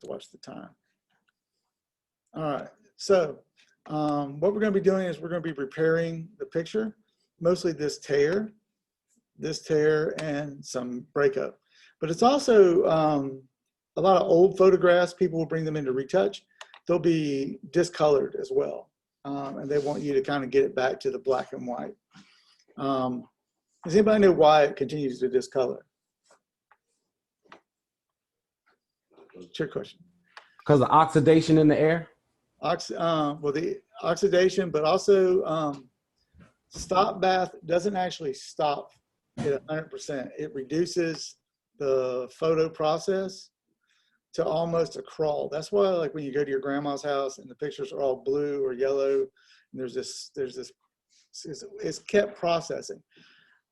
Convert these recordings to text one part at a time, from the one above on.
to watch the time. All right, so what we're going to be doing is we're going to be repairing the picture, mostly this tear, and some breakup. But it's also a lot of old photographs. People will bring them in to retouch. They'll be discolored as well, and they want you to kind of get it back to the black and white. Does anybody know why it continues to discolor? What's your question? Because of oxidation in the air? Well, the oxidation, but also stop bath doesn't actually stop at 100%. It reduces the photo process to almost a crawl. That's why, like, when you go to your grandma's house and the pictures are all blue or yellow, and there's this, it's kept processing.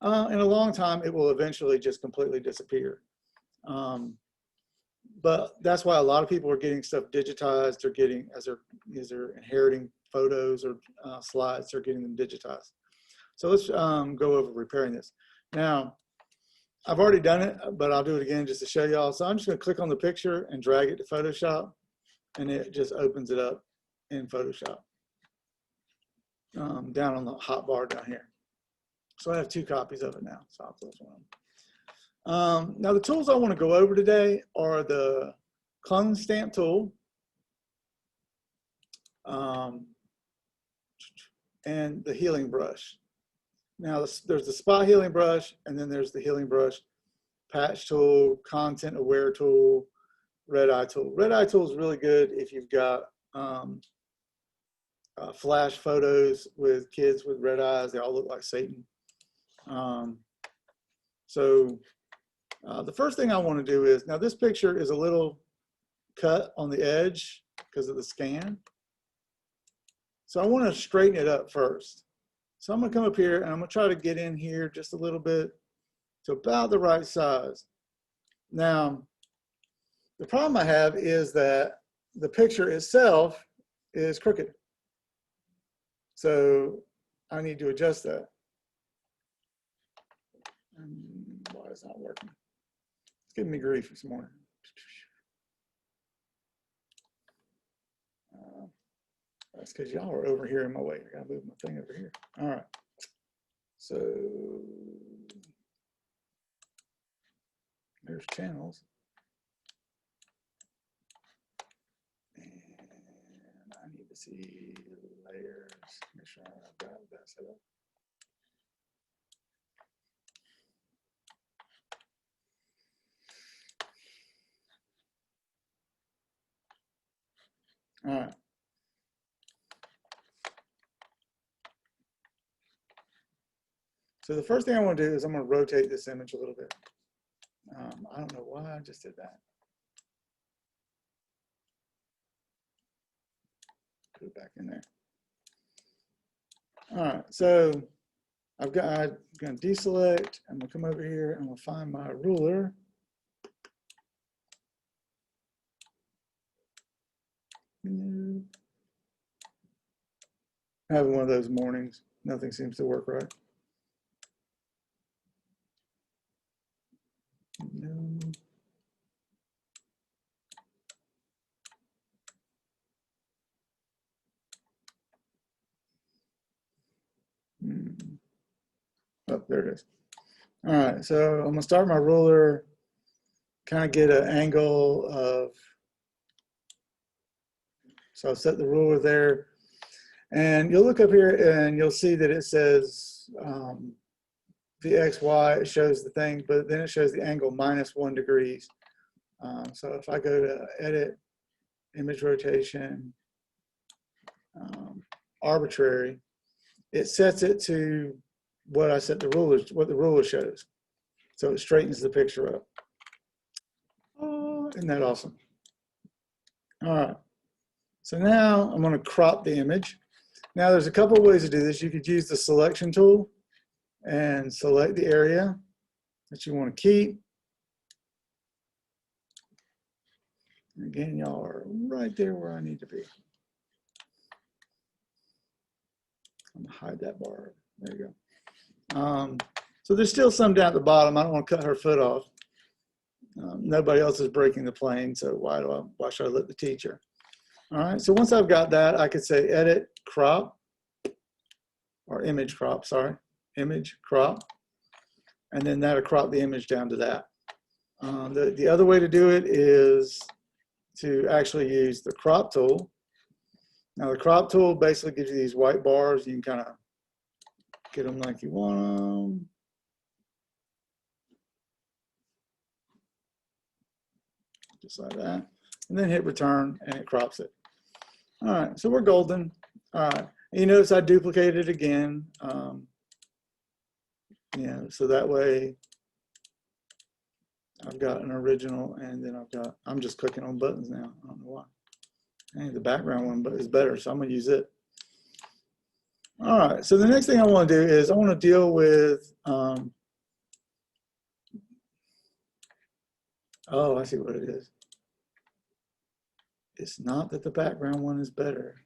In a long time, it will eventually just completely disappear. But that's why a lot of people are getting stuff digitized. They're getting, as they're inheriting photos or slides, they're getting them digitized. So let's go over repairing this. Now, I've already done it, but I'll do it again just to show y'all. So I'm just going to click on the picture and drag it to Photoshop, and it just opens it up in Photoshop down on the hotbar down here. So I have 2 copies of it now. So I'll close one. Now the tools I want to go over today are the clone stamp tool and the healing brush. Now there's the spot healing brush, and then there's the healing brush, patch tool, content aware tool, red eye tool. Red eye tool is really good if you've got flash photos with kids with red eyes. They all look like Satan. The first thing I want to do is, now this picture is a little cut on the edge because of the scan. So I want to straighten it up first. So I'm going to come up here and I'm going to try to get in here just a little bit to about the right size. Now, the problem I have is that the picture itself is crooked. So I need to adjust that. Why is it not working? It's giving me grief this morning. That's because y'all are over here in my way. I gotta move my thing over here. All right. So there's channels. And I need to see layers. Make sure I've got that set up. All right. So the first thing I want to do is I'm going to rotate this image a little bit. I don't know why I just did that. Put it back in there. All right. So I'm going to deselect. I'm going to come over here. I'm going to find my ruler. I'm having one of those mornings. Nothing seems to work right. No. Oh, there it is. All right, so I'm gonna start my ruler, kind of get an angle of, so I'll set the ruler there. And you'll look up here and you'll see that it says the X, Y, it shows the thing, but then it shows the angle -1 degrees. So if I go to edit, image rotation, arbitrary, it sets it to what I set the ruler, what the ruler shows. So it straightens the picture up. Oh, isn't that awesome? All right. So now I'm going to crop the image. Now there's a couple of ways to do this. You could use the selection tool and select the area that you want to keep. Again, y'all are right there where I need to be. I'm going to hide that bar. There you go. So there's still some down at the bottom. I don't want to cut her foot off. Nobody else is breaking the plane, so why should I let the teacher? All right, so once I've got that, I could say edit, crop, or image crop, sorry, image crop, and then that'll crop the image down to that. The other way to do it is to actually use the crop tool. Now the crop tool basically gives you these white bars. You can kind of get them like you want them. Just like that. And then hit return and it crops it. All right, so we're golden. All right, and you notice I duplicated it again. Yeah, so that way I've got an original, and then I'm just clicking on buttons now. I don't know why. Hey, the background one is better, so I'm gonna use it. All right, so the next thing I want to do is I want to deal with, oh, I see what it is. It's not that the background one is better.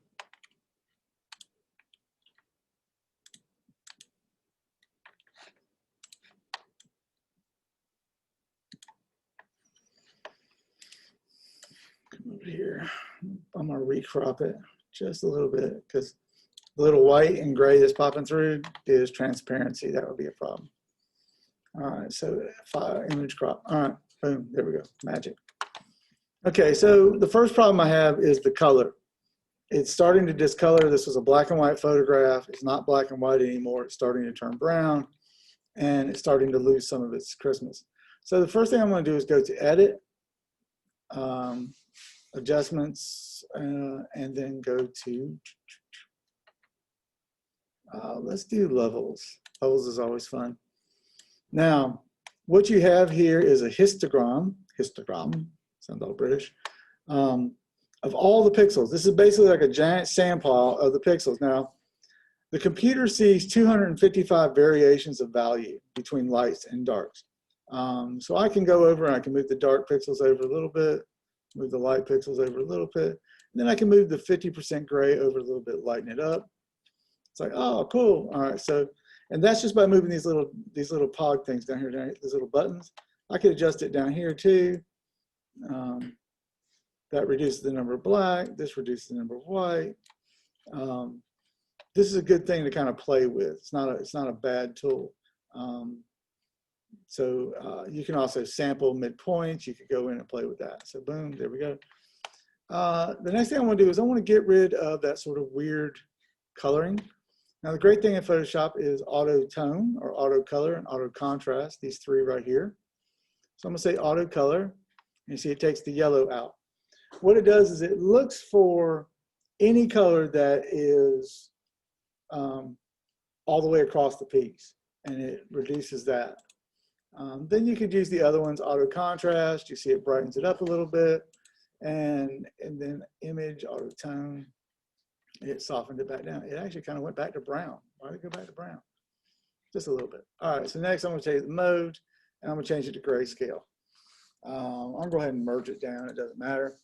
Come over here. I'm gonna recrop it just a little bit because the little white and gray that's popping through is transparency. That would be a problem. All right, so file image crop. All right, boom, there we go, magic. Okay, so the first problem I have is the color. It's starting to discolor. This was a black and white photograph. It's not black and white anymore. It's starting to turn brown, and it's starting to lose some of its crispness. So the first thing I'm going to do is go to edit, adjustments, and then go to, let's do levels. Levels is always fun. Now, what you have here is a histogram, sounds all British, of all the pixels. This is basically like a giant sample of the pixels. Now, the computer sees 255 variations of value between lights and darks. So I can go over and I can move the dark pixels over a little bit, move the light pixels over a little bit, and then I can move the 50% gray over a little bit, lighten it up. It's like, oh, cool. All right, so, and that's just by moving these little pog things down here, these little buttons. I could adjust it down here too. That reduces the number of black. This reduces the number of white. This is a good thing to kind of play with. It's not a bad tool. You can also sample midpoints. You could go in and play with that. So boom, there we go. The next thing I want to do is I want to get rid of that sort of weird coloring. Now the great thing in Photoshop is auto tone or auto color and auto contrast, these three right here. So I'm going to say auto color. You see it takes the yellow out. What it does is it looks for any color that is all the way across the piece, and it reduces that. Then you could use the other ones, auto contrast. You see it brightens it up a little bit, and then image, auto tone, it softened it back down. It actually kind of went back to brown. Why did it go back to brown? Just a little bit. All right, so next I'm going to change the mode, and I'm going to change it to grayscale. I'm going to go ahead and merge it down. It doesn't matter.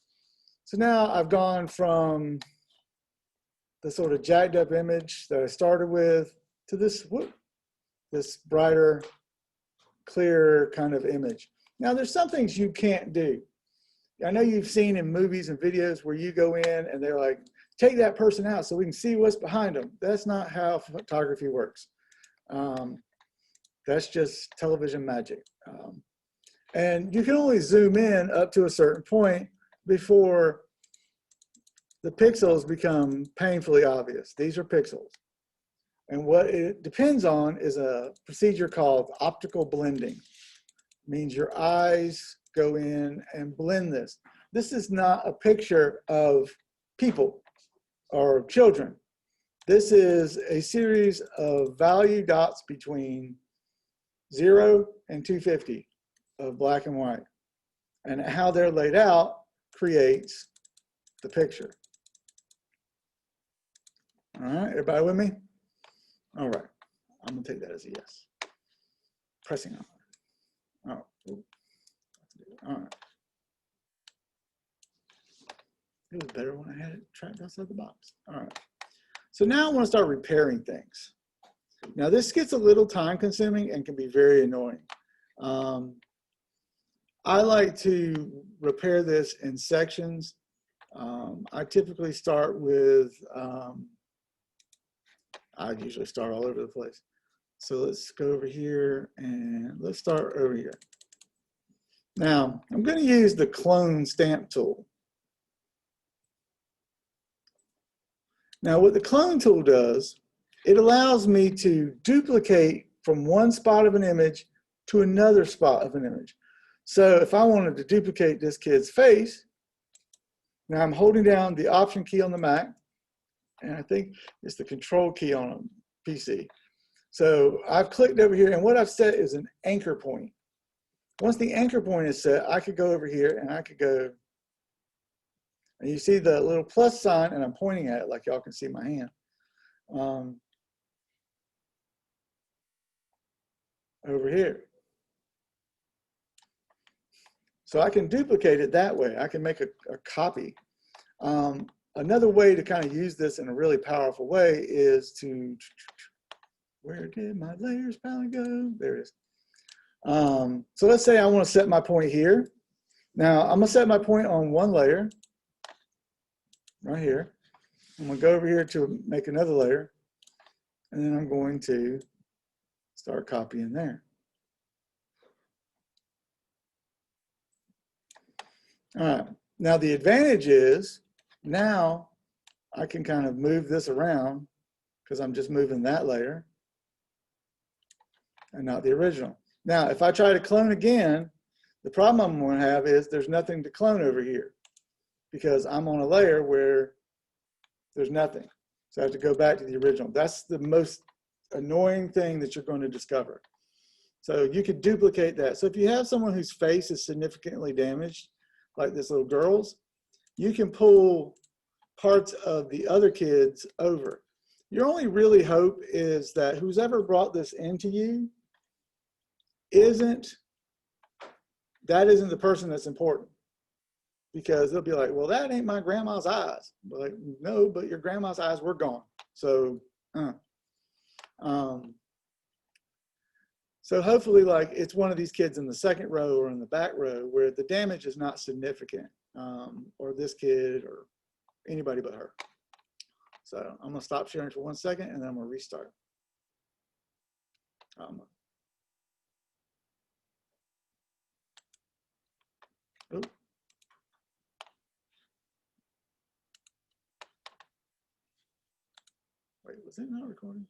So now I've gone from the sort of jacked up image that I started with to this brighter, clearer kind of image. Now there's some things you can't do. I know you've seen in movies and videos where you go in and they're like, take that person out so we can see what's behind them. That's not how photography works. That's just television magic. And you can only zoom in up to a certain point before the pixels become painfully obvious. These are pixels. And what it depends on is a procedure called optical blending. It means your eyes go in and blend this. This is not a picture of people or children. This is a series of value dots between 0 and 250 of black and white. And how they're laid out creates the picture. All right, everybody with me? All right, I'm gonna take that as a yes. Pressing on. Oh, all right. It was better when I had it tracked outside the box. All right. So now I want to start repairing things. Now this gets a little time consuming and can be very annoying. I like to repair this in sections. I typically start with, I usually start all over the place. So let's go over here and let's start over here. Now, I'm going to use the clone stamp tool. Now, what the clone tool does, it allows me to duplicate from one spot of an image to another spot of an image. So if I wanted to duplicate this kid's face, now I'm holding down the Option key on the Mac, and I think it's the Control key on a PC. So I've clicked over here, and what I've set is an anchor point. Once the anchor point is set, I could go over here and I could go, and you see the little plus sign, and I'm pointing at it like y'all can see my hand. Over here. So I can duplicate it that way. I can make a copy. Another way to kind of use this in a really powerful way is to, where did my layers palette go? There it is. So let's say I want to set my point here. Now I'm going to set my point on one layer, right here. I'm going to go over here to make another layer, and then I'm going to start copying there. All right, now the advantage is now I can kind of move this around because I'm just moving that layer and not the original. Now, if I try to clone again, the problem I'm going to have is there's nothing to clone over here because I'm on a layer where there's nothing. So I have to go back to the original. That's the most annoying thing that you're going to discover. So you could duplicate that. So if you have someone whose face is significantly damaged, like this little girl's, you can pull parts of the other kids over. Your only really hope is that who's ever brought this into you isn't the person that's important. Because they'll be like, well, that ain't my grandma's eyes. But like, no, but your grandma's eyes were gone. So, so hopefully, like, it's one of these kids in the second row or in the back row where the damage is not significant, or this kid or anybody but her. So I'm gonna stop sharing for 1 second and then I'm gonna restart. Oops. Wait, was it not recording?